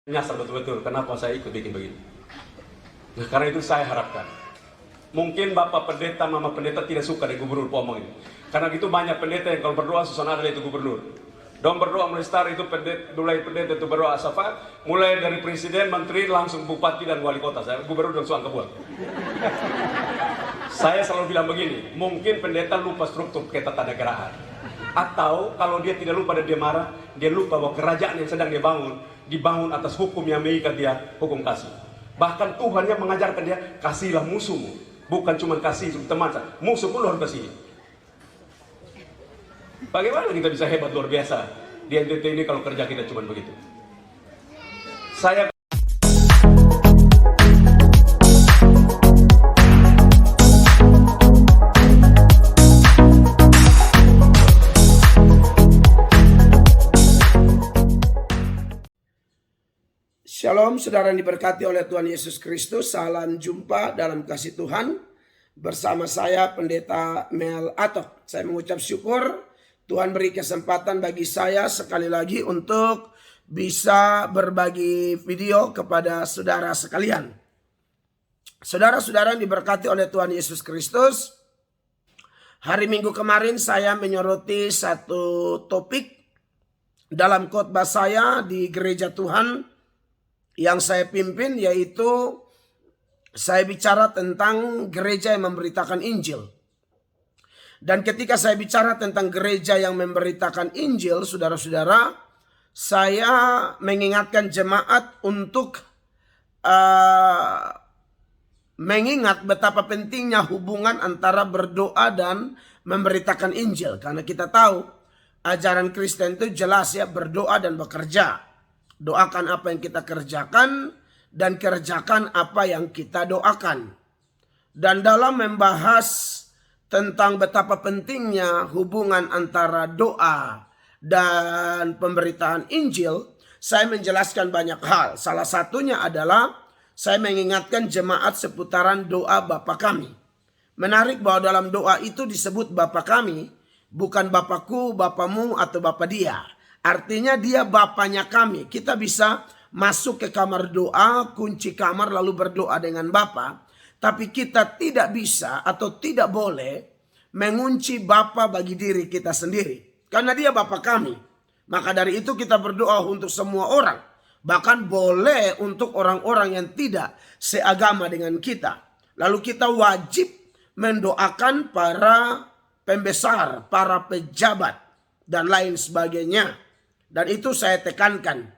Nyasar betul-betul kenapa saya ikut bikin begini. Nah, karena itu saya harapkan mungkin Bapak Pendeta, Mama Pendeta tidak suka dengan gubernur Pomang ini. Karena itu banyak pendeta yang kalau berdoa susana ada itu gubernur. Dong berdoa melestari itu pendeta itu berdoa syafaat, mulai dari presiden, menteri, langsung bupati dan wali kota. Saya gubernur dan suang kebuat. Saya selalu bilang begini, mungkin pendeta lupa struktur ketatanegaraan. Atau kalau dia tidak lupa dan dia marah, dia lupa bahwa kerajaan yang sedang dibangun atas hukum yang mengikat dia, hukum kasih. Bahkan Tuhan yang mengajarkan dia, kasihlah musuhmu. Bukan cuma kasih teman, musuh pun harus kasih. Bagaimana kita bisa hebat luar biasa di NTT ini kalau kerja kita cuma begitu. Saya Shalom, saudara yang diberkati oleh Tuhan Yesus Kristus. Salam jumpa dalam kasih Tuhan. Bersama saya Pendeta Mel Atok. Saya mengucap syukur Tuhan beri kesempatan bagi saya sekali lagi untuk bisa berbagi video kepada saudara sekalian. Saudara-saudara yang diberkati oleh Tuhan Yesus Kristus. Hari Minggu kemarin saya menyoroti satu topik dalam khotbah saya di gereja Tuhan yang saya pimpin, yaitu saya bicara tentang gereja yang memberitakan Injil. Dan ketika saya bicara tentang gereja yang memberitakan Injil, saudara-saudara, saya mengingatkan jemaat untuk mengingat betapa pentingnya hubungan antara berdoa dan memberitakan Injil. Karena kita tahu ajaran Kristen itu jelas ya, berdoa dan bekerja. Doakan apa yang kita kerjakan dan kerjakan apa yang kita doakan. Dan dalam membahas tentang betapa pentingnya hubungan antara doa dan pemberitaan Injil, saya menjelaskan banyak hal. Salah satunya adalah saya mengingatkan jemaat seputaran doa Bapa kami. Menarik bahwa dalam doa itu disebut Bapa kami, bukan Bapakku, Bapamu, atau Bapa dia. Artinya dia Bapanya kami. Kita bisa masuk ke kamar doa, kunci kamar lalu berdoa dengan Bapa. Tapi kita tidak bisa atau tidak boleh mengunci Bapa bagi diri kita sendiri. Karena dia Bapa kami. Maka dari itu kita berdoa untuk semua orang. Bahkan boleh untuk orang-orang yang tidak seagama dengan kita. Lalu kita wajib mendoakan para pembesar, para pejabat, dan lain sebagainya. Dan itu saya tekankan.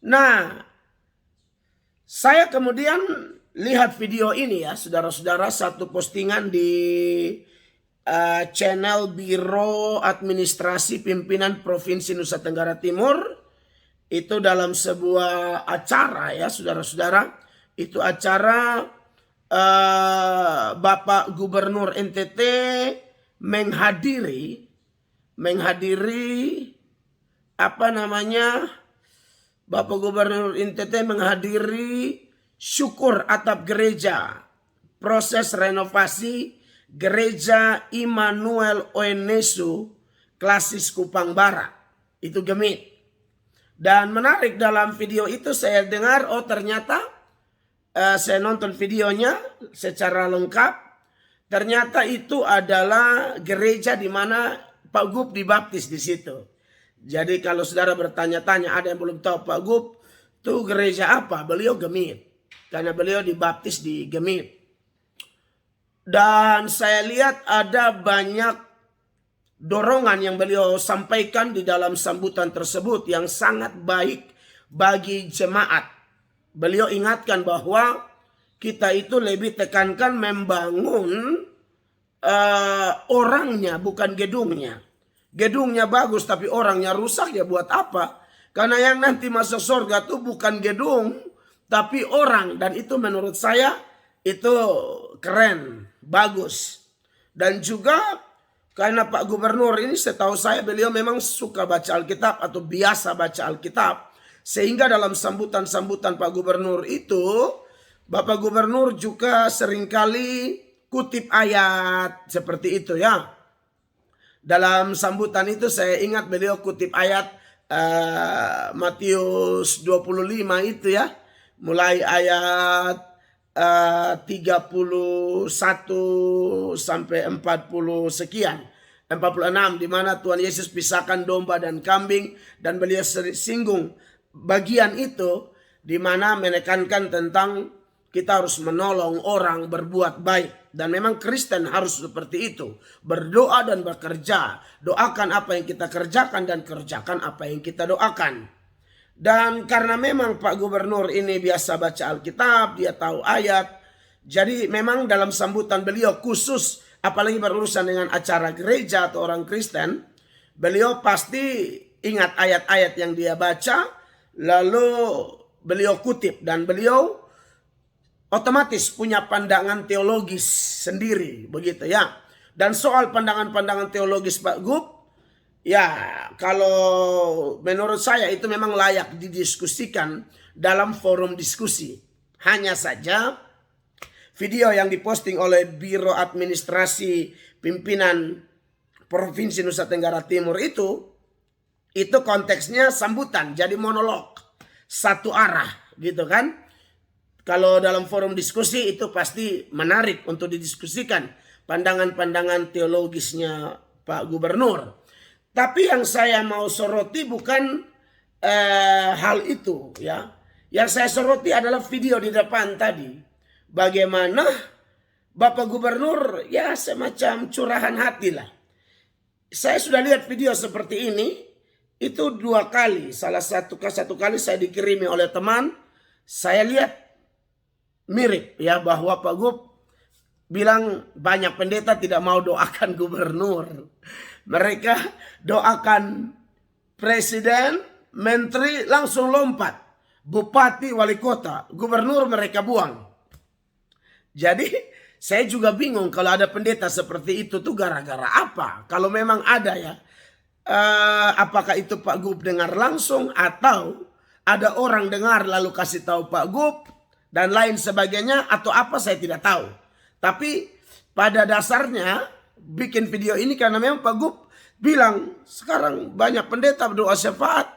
Nah, saya kemudian lihat video ini ya, saudara-saudara, satu postingan di channel Biro Administrasi Pimpinan Provinsi Nusa Tenggara Timur. Itu dalam sebuah acara ya, saudara-saudara. Itu acara Bapak Gubernur NTT menghadiri Bapak Gubernur NTT menghadiri syukur atap gereja, proses renovasi gereja Immanuel Oenesu Klasis Kupang Barat. Itu Gemit. Dan menarik, dalam video itu saya dengar, ternyata saya nonton videonya secara lengkap. Ternyata itu adalah gereja di mana Pak Gub dibaptis di situ. Jadi kalau saudara bertanya-tanya, ada yang belum tahu Pak Gub itu gereja apa? Beliau Gemit. Karena beliau dibaptis di Gemit. Dan saya lihat ada banyak dorongan yang beliau sampaikan di dalam sambutan tersebut yang sangat baik bagi jemaat. Beliau ingatkan bahwa kita itu lebih tekankan membangun orangnya, bukan gedungnya. Gedungnya bagus tapi orangnya rusak, ya buat apa? Karena yang nanti masuk surga itu bukan gedung tapi orang. Dan itu menurut saya itu keren, bagus. Dan juga karena Pak Gubernur ini setahu saya beliau memang suka baca Alkitab atau biasa baca Alkitab. Sehingga dalam sambutan-sambutan Pak Gubernur itu, Bapak Gubernur juga seringkali kutip ayat seperti itu ya. Dalam sambutan itu saya ingat beliau kutip ayat Matius 25 itu ya, mulai ayat 31 sampai 40 sekian. 46 di mana Tuhan Yesus pisahkan domba dan kambing, dan beliau singgung bagian itu di mana menekankan tentang kita harus menolong orang, berbuat baik. Dan memang Kristen harus seperti itu. Berdoa dan bekerja. Doakan apa yang kita kerjakan dan kerjakan apa yang kita doakan. Dan karena memang Pak Gubernur ini biasa baca Alkitab, dia tahu ayat. Jadi memang dalam sambutan beliau khusus, apalagi berurusan dengan acara gereja atau orang Kristen, beliau pasti ingat ayat-ayat yang dia baca, lalu beliau kutip, dan beliau otomatis punya pandangan teologis sendiri, begitu ya. Dan soal pandangan-pandangan teologis Pak Gub, ya kalau menurut saya itu memang layak didiskusikan dalam forum diskusi. Hanya saja video yang diposting oleh Biro Administrasi Pimpinan Provinsi Nusa Tenggara Timur itu konteksnya sambutan, jadi monolog satu arah gitu kan. Kalau dalam forum diskusi itu pasti menarik untuk didiskusikan pandangan-pandangan teologisnya Pak Gubernur. Tapi yang saya mau soroti bukan hal itu ya. Yang saya soroti adalah video di depan tadi. Bagaimana Bapak Gubernur ya semacam curahan hati lah. Saya sudah lihat video seperti ini itu 2 kali. Satu kali saya dikirimi oleh teman. Saya lihat mirip ya, bahwa Pak Gub bilang banyak pendeta tidak mau doakan gubernur. Mereka doakan presiden, menteri langsung lompat. Bupati, wali kota, gubernur mereka buang. Jadi saya juga bingung kalau ada pendeta seperti itu tuh gara-gara apa? Kalau memang ada ya, apakah itu Pak Gub dengar langsung atau ada orang dengar lalu kasih tahu Pak Gub dan lain sebagainya, atau apa saya tidak tahu. Tapi pada dasarnya bikin video ini karena memang Pak Gub bilang sekarang banyak pendeta berdoa syafaat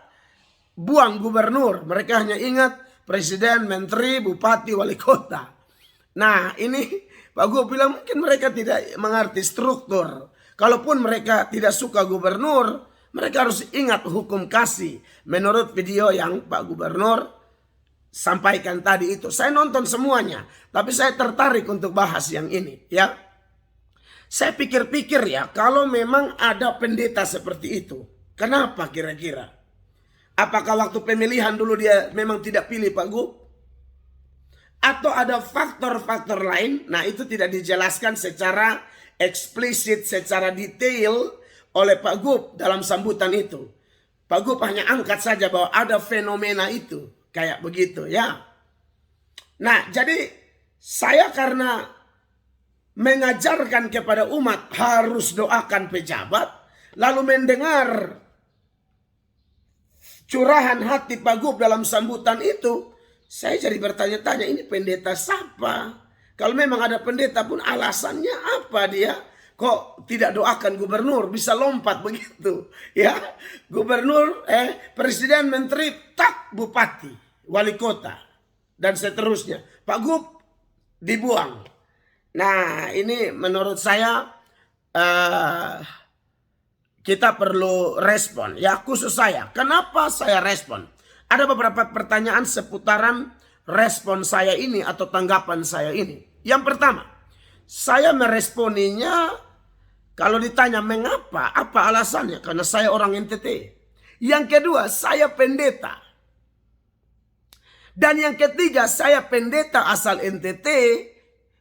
buang gubernur. Mereka hanya ingat presiden, menteri, bupati, wali kota. Nah ini Pak Gub bilang mungkin mereka tidak mengerti struktur. Kalaupun mereka tidak suka gubernur, mereka harus ingat hukum kasih. Menurut video yang Pak Gubernur sampaikan tadi itu. Saya nonton semuanya. Tapi saya tertarik untuk bahas yang ini ya. Saya pikir-pikir ya, kalau memang ada pendeta seperti itu, kenapa kira-kira? Apakah waktu pemilihan dulu dia memang tidak pilih Pak Gub? Atau ada faktor-faktor lain? Nah itu tidak dijelaskan secara eksplisit, secara detail oleh Pak Gub dalam sambutan itu. Pak Gub hanya angkat saja bahwa ada fenomena itu. Kayak begitu ya. Nah jadi saya karena mengajarkan kepada umat harus doakan pejabat, lalu mendengar curahan hati Pak Gub dalam sambutan itu, saya jadi bertanya-tanya ini pendeta siapa? Kalau memang ada pendeta pun alasannya apa dia? Kok tidak doakan gubernur bisa lompat begitu? Ya, gubernur, presiden, menteri, tak bupati, wali kota dan seterusnya. Pak Gub dibuang. Nah, ini menurut saya kita perlu respon. Ya khusus saya. Kenapa saya respon? Ada beberapa pertanyaan seputaran respon saya ini atau tanggapan saya ini. Yang pertama, saya meresponinya kalau ditanya mengapa, apa alasannya? Karena saya orang NTT. Yang kedua, saya pendeta. Dan yang ketiga, saya pendeta asal NTT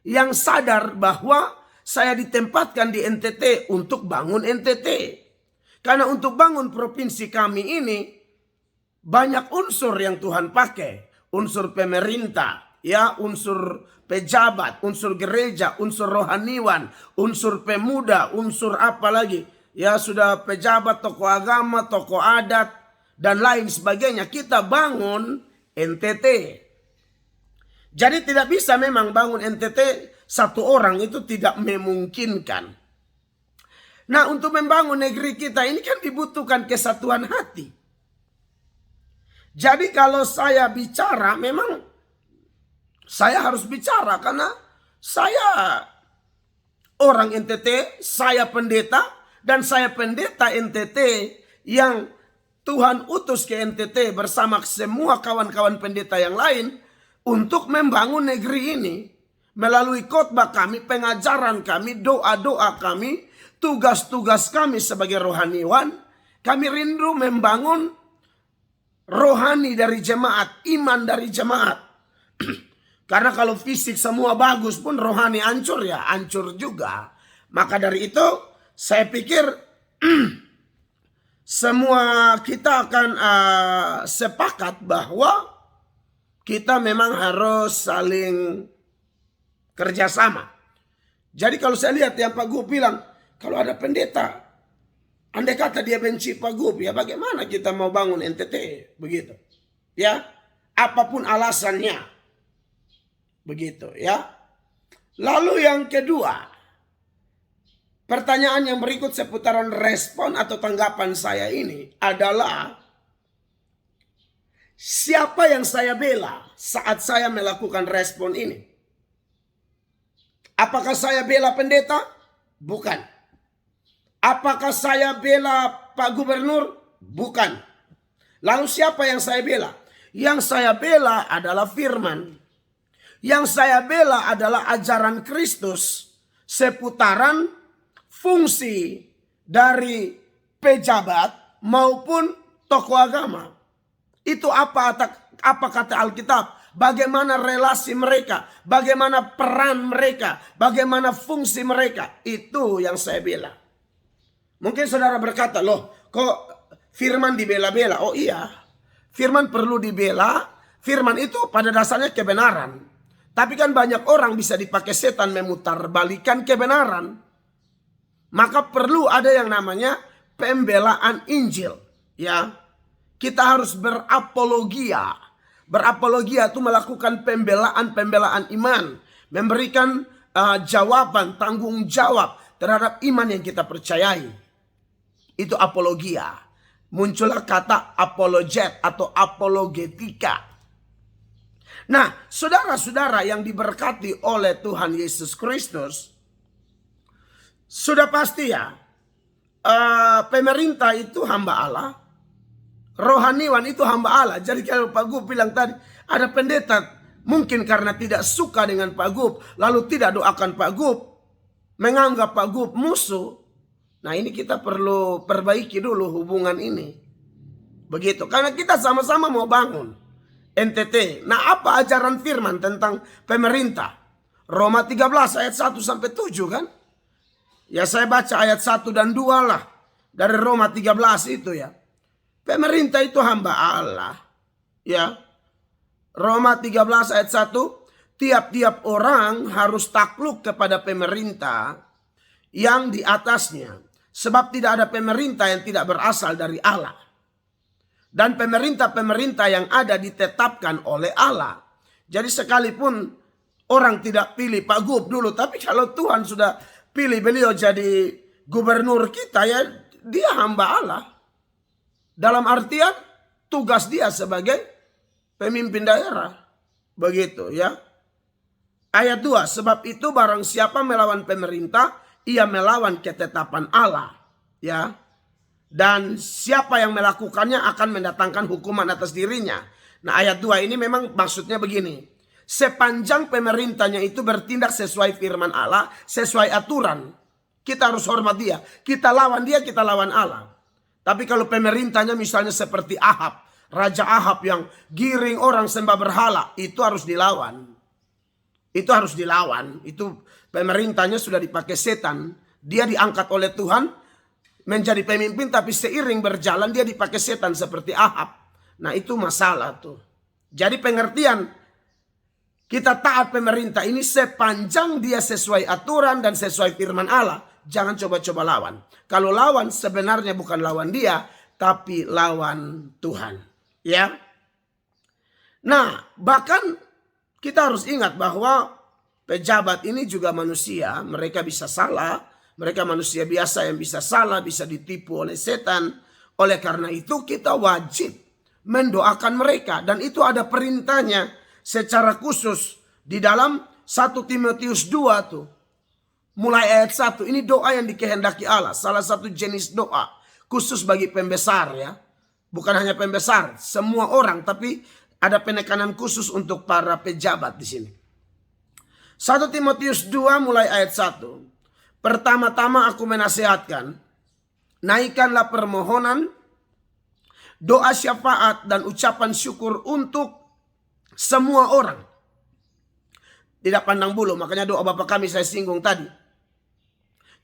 yang sadar bahwa saya ditempatkan di NTT untuk bangun NTT. Karena untuk bangun provinsi kami ini, banyak unsur yang Tuhan pakai. Unsur pemerintah, ya, unsur pejabat, unsur gereja, unsur rohaniwan, unsur pemuda, unsur apa lagi. Ya sudah pejabat, tokoh agama, tokoh adat, dan lain sebagainya. Kita bangun NTT. Jadi tidak bisa memang bangun NTT satu orang, itu tidak memungkinkan. Nah untuk membangun negeri kita ini kan dibutuhkan kesatuan hati. Jadi kalau saya bicara, memang saya harus bicara karena saya orang NTT, saya pendeta, dan saya pendeta NTT yang Tuhan utus ke NTT bersama semua kawan-kawan pendeta yang lain untuk membangun negeri ini. Melalui khotbah kami, pengajaran kami, doa-doa kami, tugas-tugas kami sebagai rohaniwan, kami rindu membangun rohani dari jemaat, iman dari jemaat. Karena kalau fisik semua bagus pun rohani hancur ya, hancur juga. Maka dari itu saya pikir semua kita akan sepakat bahwa kita memang harus saling kerjasama. Jadi kalau saya lihat yang Pak Gub bilang, kalau ada pendeta, andai kata dia benci Pak Gub, ya bagaimana kita mau bangun NTT, begitu. Ya, apapun alasannya. Begitu ya. Lalu yang kedua, pertanyaan yang berikut seputaran respon atau tanggapan saya ini adalah, siapa yang saya bela saat saya melakukan respon ini? Apakah saya bela pendeta? Bukan. Apakah saya bela Pak Gubernur? Bukan. Lalu siapa yang saya bela? Yang saya bela adalah firman. Yang saya bela adalah ajaran Kristus seputaran fungsi dari pejabat maupun tokoh agama. Itu apa kata Alkitab? Bagaimana relasi mereka, bagaimana peran mereka, bagaimana fungsi mereka. Itu yang saya bela. Mungkin saudara berkata, loh kok firman dibela-bela? Oh iya, firman perlu dibela. Firman itu pada dasarnya kebenaran. Tapi kan banyak orang bisa dipakai setan memutarbalikan kebenaran. Maka perlu ada yang namanya pembelaan Injil. Ya, kita harus berapologia. Berapologia itu melakukan pembelaan iman. Memberikan jawaban, tanggung jawab terhadap iman yang kita percayai. Itu apologia. Muncullah kata apologet atau apologetika. Nah, saudara-saudara yang diberkati oleh Tuhan Yesus Kristus, sudah pasti ya, pemerintah itu hamba Allah. Rohaniwan itu hamba Allah. Jadi kalau Pak Gub bilang tadi, ada pendeta mungkin karena tidak suka dengan Pak Gub, lalu tidak doakan Pak Gub, menganggap Pak Gub musuh. Nah ini kita perlu perbaiki dulu hubungan ini. Begitu, karena kita sama-sama mau bangun NTT. Nah apa ajaran firman tentang pemerintah? Roma 13 ayat 1 sampai 7 kan? Ya saya baca ayat 1 dan 2 lah. Dari Roma 13 itu ya. Pemerintah itu hamba Allah. Ya. Roma 13 ayat 1. Tiap-tiap orang harus takluk kepada pemerintah yang di atasnya. Sebab tidak ada pemerintah yang tidak berasal dari Allah. Dan pemerintah-pemerintah yang ada ditetapkan oleh Allah. Jadi sekalipun orang tidak pilih Pak Gub dulu. Tapi kalau Tuhan sudah pilih beliau jadi gubernur kita, ya dia hamba Allah. Dalam artian tugas dia sebagai pemimpin daerah. Begitu ya. Ayat 2. Sebab itu barang siapa melawan pemerintah, ia melawan ketetapan Allah. Ya. Dan siapa yang melakukannya akan mendatangkan hukuman atas dirinya. Nah ayat 2 ini memang maksudnya begini. Sepanjang pemerintahnya itu bertindak sesuai firman Allah, sesuai aturan, kita harus hormat dia. Kita lawan dia, kita lawan Allah. Tapi kalau pemerintahnya misalnya seperti Ahab, Raja Ahab yang giring orang sembah berhala, itu harus dilawan. Itu harus dilawan. Itu pemerintahnya sudah dipakai setan. Dia diangkat oleh Tuhan menjadi pemimpin, tapi seiring berjalan dia dipakai setan seperti Ahab. Nah itu masalah tuh. Jadi pengertian kita taat pemerintah ini sepanjang dia sesuai aturan dan sesuai firman Allah. Jangan coba-coba lawan. Kalau lawan sebenarnya bukan lawan dia, tapi lawan Tuhan. Ya. Nah, bahkan kita harus ingat bahwa pejabat ini juga manusia. Mereka bisa salah. Mereka manusia biasa yang bisa salah, bisa ditipu oleh setan. Oleh karena itu kita wajib mendoakan mereka. Dan itu ada perintahnya secara khusus di dalam 1 Timotius 2 tuh. Mulai ayat 1. Ini doa yang dikehendaki Allah. Salah satu jenis doa khusus bagi pembesar ya. Bukan hanya pembesar, semua orang, tapi ada penekanan khusus untuk para pejabat di sini. 1 Timotius 2 mulai ayat 1. Pertama-tama aku menasihatkan, naikkanlah permohonan, doa syafaat dan ucapan syukur untuk semua orang. Tidak pandang bulu, makanya doa Bapa kami saya singgung tadi.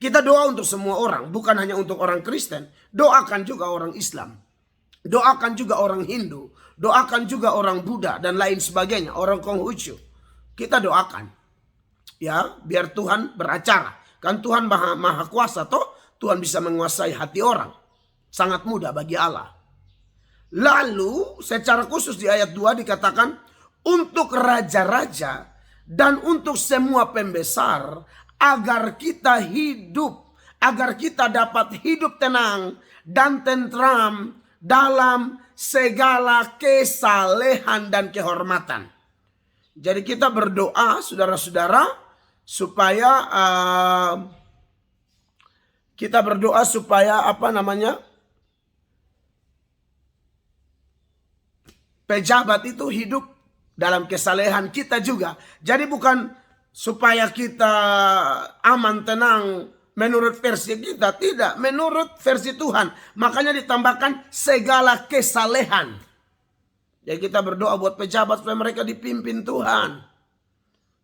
Kita doa untuk semua orang, bukan hanya untuk orang Kristen. Doakan juga orang Islam. Doakan juga orang Hindu. Doakan juga orang Buddha dan lain sebagainya. Orang Konghucu. Kita doakan. Ya, biar Tuhan beracara. Kan Tuhan maha kuasa toh. Tuhan bisa menguasai hati orang. Sangat mudah bagi Allah. Lalu secara khusus di ayat 2 dikatakan. Untuk raja-raja dan untuk semua pembesar. Agar kita hidup. Agar kita dapat hidup tenang dan tentram. Dalam segala kesalehan dan kehormatan. Jadi kita berdoa saudara-saudara. Supaya kita berdoa supaya pejabat itu hidup dalam kesalehan kita juga. Jadi bukan supaya kita aman tenang menurut versi kita, tidak, menurut versi Tuhan. Makanya ditambahkan segala kesalehan. Jadi kita berdoa buat pejabat supaya mereka dipimpin Tuhan.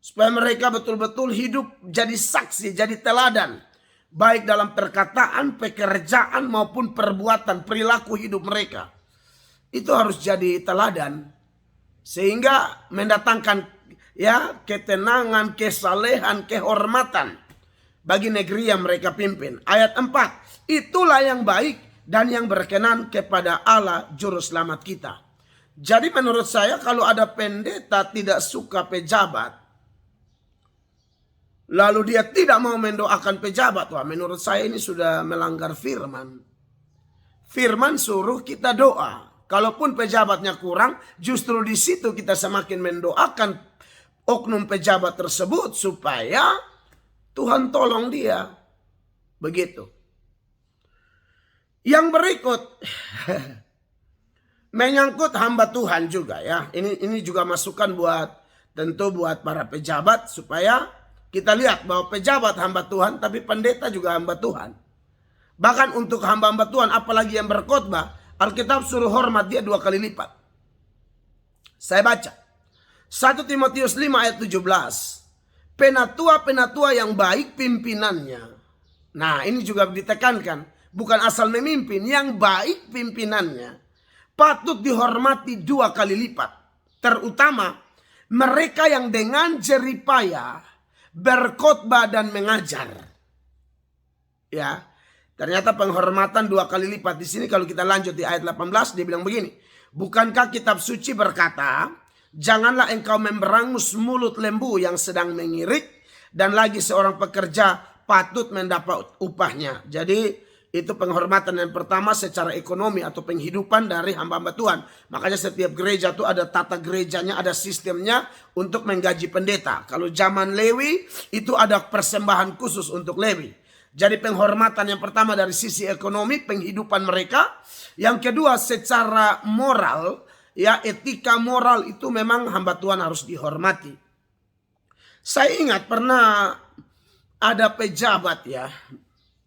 Supaya mereka betul-betul hidup jadi saksi, jadi teladan. Baik dalam perkataan, pekerjaan maupun perbuatan, perilaku hidup mereka. Itu harus jadi teladan. Sehingga mendatangkan ya ketenangan, kesalehan, kehormatan bagi negeri yang mereka pimpin. Ayat 4. Itulah yang baik dan yang berkenan kepada Allah juru selamat kita. Jadi menurut saya kalau ada pendeta tidak suka pejabat, lalu dia tidak mau mendoakan pejabat, wah menurut saya ini sudah melanggar firman. Firman suruh kita doa. Kalaupun pejabatnya kurang, justru di situ kita semakin mendoakan oknum pejabat tersebut supaya Tuhan tolong dia. Begitu. Yang berikut menyangkut hamba Tuhan juga ya. Ini juga masukan tentu buat para pejabat supaya kita lihat bahwa pejabat hamba Tuhan tapi pendeta juga hamba Tuhan. Bahkan untuk hamba-hamba Tuhan apalagi yang berkhotbah, Alkitab suruh hormat dia 2 kali lipat. Saya baca 1 Timotius 5 ayat 17. Penatua-penatua yang baik pimpinannya. Nah ini juga ditekankan. Bukan asal memimpin. Yang baik pimpinannya. Patut dihormati 2 kali lipat. Terutama mereka yang dengan jeripaya berkhotbah dan mengajar. Ya. Ternyata penghormatan 2 kali lipat. Di sini kalau kita lanjut di ayat 18. Dia bilang begini. Bukankah kitab suci berkata, janganlah engkau memberangus mulut lembu yang sedang mengirik. Dan lagi seorang pekerja patut mendapat upahnya. Jadi itu penghormatan yang pertama secara ekonomi atau penghidupan dari hamba-hamba Tuhan. Makanya setiap gereja itu ada tata gerejanya, ada sistemnya untuk menggaji pendeta. Kalau zaman Lewi itu ada persembahan khusus untuk Lewi. Jadi penghormatan yang pertama dari sisi ekonomi, penghidupan mereka. Yang kedua secara moral. Ya, etika moral itu memang hamba Tuhan harus dihormati. Saya ingat pernah ada pejabat ya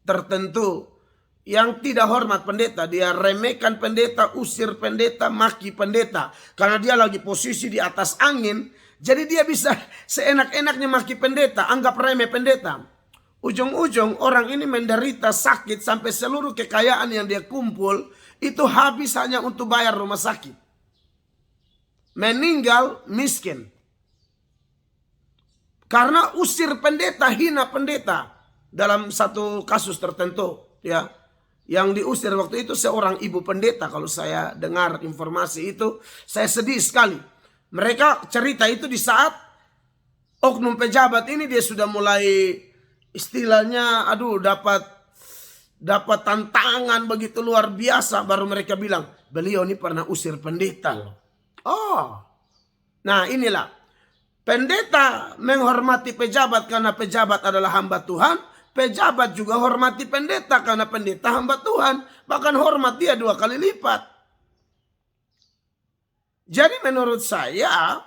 tertentu yang tidak hormat pendeta. Dia remehkan pendeta, usir pendeta, maki pendeta. Karena dia lagi posisi di atas angin. Jadi dia bisa seenak-enaknya maki pendeta, anggap remeh pendeta. Ujung-ujung orang ini menderita sakit sampai seluruh kekayaan yang dia kumpul itu habis hanya untuk bayar rumah sakit. Meninggal miskin. Karena usir pendeta, hina pendeta. Dalam satu kasus tertentu. Ya, yang diusir waktu itu seorang ibu pendeta. Kalau saya dengar informasi itu, saya sedih sekali. Mereka cerita itu di saat oknum pejabat ini dia sudah mulai istilahnya, dapat dapat tantangan begitu luar biasa, baru mereka bilang, beliau ini pernah usir pendeta loh. Oh, nah inilah. Pendeta menghormati pejabat karena pejabat adalah hamba Tuhan. Pejabat juga hormati pendeta karena pendeta hamba Tuhan. Bahkan hormat dia 2 kali lipat. Jadi menurut saya,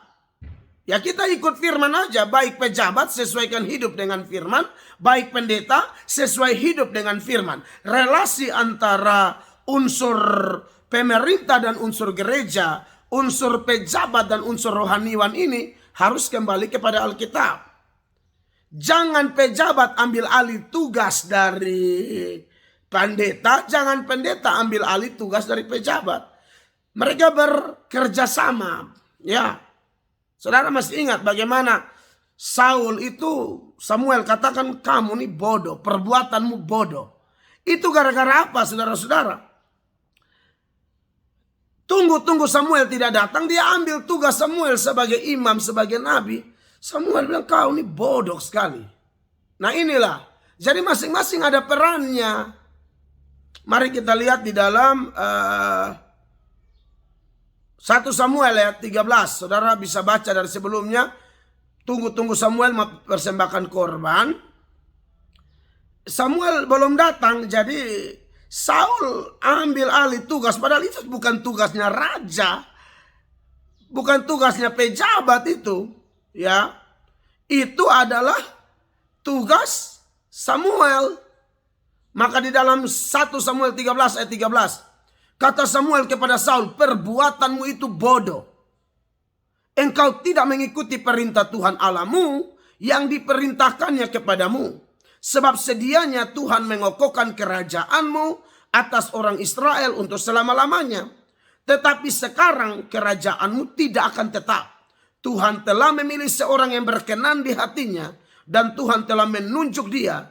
ya kita ikut firman aja. Baik pejabat sesuaikan hidup dengan firman. Baik pendeta sesuai hidup dengan firman. Relasi antara unsur pemerintah dan unsur gereja, unsur pejabat dan unsur rohaniwan ini harus kembali kepada Alkitab. Jangan pejabat ambil alih tugas dari pendeta. Jangan pendeta ambil alih tugas dari pejabat. Mereka bekerja sama. Ya, saudara masih ingat bagaimana Saul itu, Samuel katakan kamu nih bodoh, perbuatanmu bodoh. Itu gara-gara apa saudara-saudara? Tunggu Samuel tidak datang, dia ambil tugas Samuel sebagai imam, sebagai nabi. Samuel bilang kau ini bodoh sekali. Nah inilah, jadi masing-masing ada perannya. Mari kita lihat di dalam 1 Samuel ayat 13. Saudara bisa baca dari sebelumnya. Tunggu Samuel mempersembahkan korban. Samuel belum datang, jadi Saul ambil alih tugas, padahal itu bukan tugasnya raja, bukan tugasnya pejabat itu, ya. Itu adalah tugas Samuel. Maka di dalam 1 Samuel 13 ayat 13, kata Samuel kepada Saul, perbuatanmu itu bodoh. Engkau tidak mengikuti perintah Tuhan Allahmu yang diperintahkannya kepadamu. Sebab sedianya Tuhan mengokohkan kerajaanmu atas orang Israel untuk selama-lamanya. Tetapi sekarang kerajaanmu tidak akan tetap. Tuhan telah memilih seorang yang berkenan di hatinya. Dan Tuhan telah menunjuk dia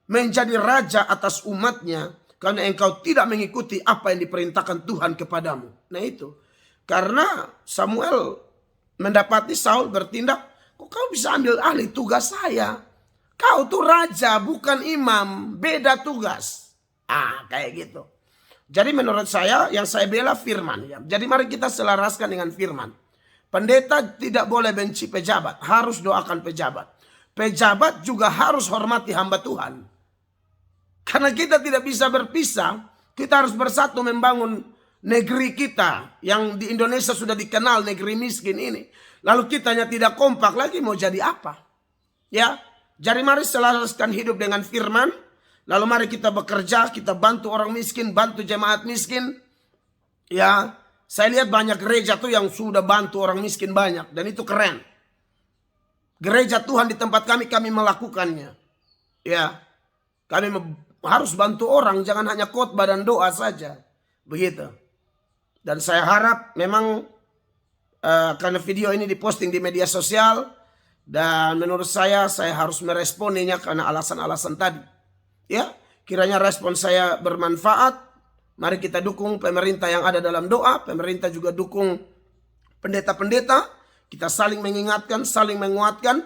menjadi raja atas umatnya. Karena engkau tidak mengikuti apa yang diperintahkan Tuhan kepadamu. Nah itu. Karena Samuel mendapati Saul bertindak. Kok kau bisa ambil alih tugas saya? Kau tuh raja bukan imam, beda tugas. Kayak gitu. Jadi menurut saya yang saya bela firman. Ya. Jadi mari kita selaraskan dengan firman. Pendeta tidak boleh benci pejabat, harus doakan pejabat. Pejabat juga harus hormati hamba Tuhan. Karena kita tidak bisa berpisah, kita harus bersatu membangun negeri kita. Yang di Indonesia sudah dikenal negeri miskin ini. Lalu kitanya tidak kompak lagi, mau jadi apa? Ya. Jadi mari selaraskan hidup dengan firman. Lalu mari kita bekerja, kita bantu orang miskin, bantu jemaat miskin. Ya, saya lihat banyak gereja tuh yang sudah bantu orang miskin banyak. Dan itu keren. Gereja Tuhan di tempat kami melakukannya. Ya, kami harus bantu orang, jangan hanya khotbah dan doa saja. Begitu. Dan saya harap memang karena video ini diposting di media sosial. Dan menurut saya harus meresponinya karena alasan-alasan tadi. Ya, kiranya respon saya bermanfaat. Mari kita dukung pemerintah yang ada dalam doa. Pemerintah juga dukung pendeta-pendeta. Kita saling mengingatkan, saling menguatkan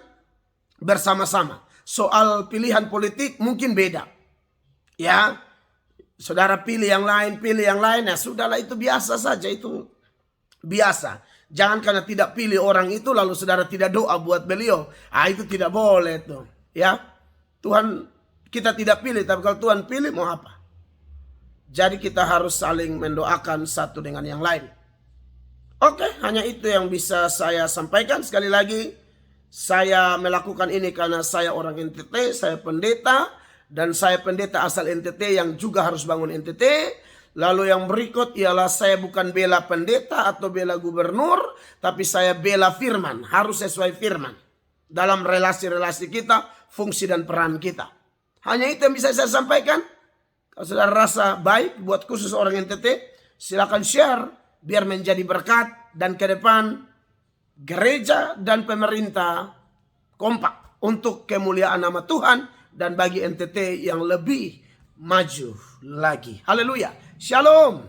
bersama-sama. Soal pilihan politik mungkin beda. Ya, saudara pilih yang lain, ya sudahlah itu biasa saja, itu biasa. Jangan karena tidak pilih orang itu lalu saudara tidak doa buat beliau. Itu tidak boleh tuh. Ya. Tuhan kita tidak pilih, tapi kalau Tuhan pilih mau apa? Jadi kita harus saling mendoakan satu dengan yang lain. Oke, hanya itu yang bisa saya sampaikan. Sekali lagi, saya melakukan ini karena saya orang NTT, saya pendeta. Dan saya pendeta asal NTT yang juga harus bangun NTT. Lalu yang berikut ialah saya bukan bela pendeta atau bela gubernur. Tapi saya bela firman. Harus sesuai firman. Dalam relasi-relasi kita, fungsi dan peran kita. Hanya itu yang bisa saya sampaikan. Kalau saudara rasa baik buat khusus orang NTT, silakan share. Biar menjadi berkat. Dan ke depan gereja dan pemerintah kompak. Untuk kemuliaan nama Tuhan. Dan bagi NTT yang lebih maju lagi. Haleluya. Shalom.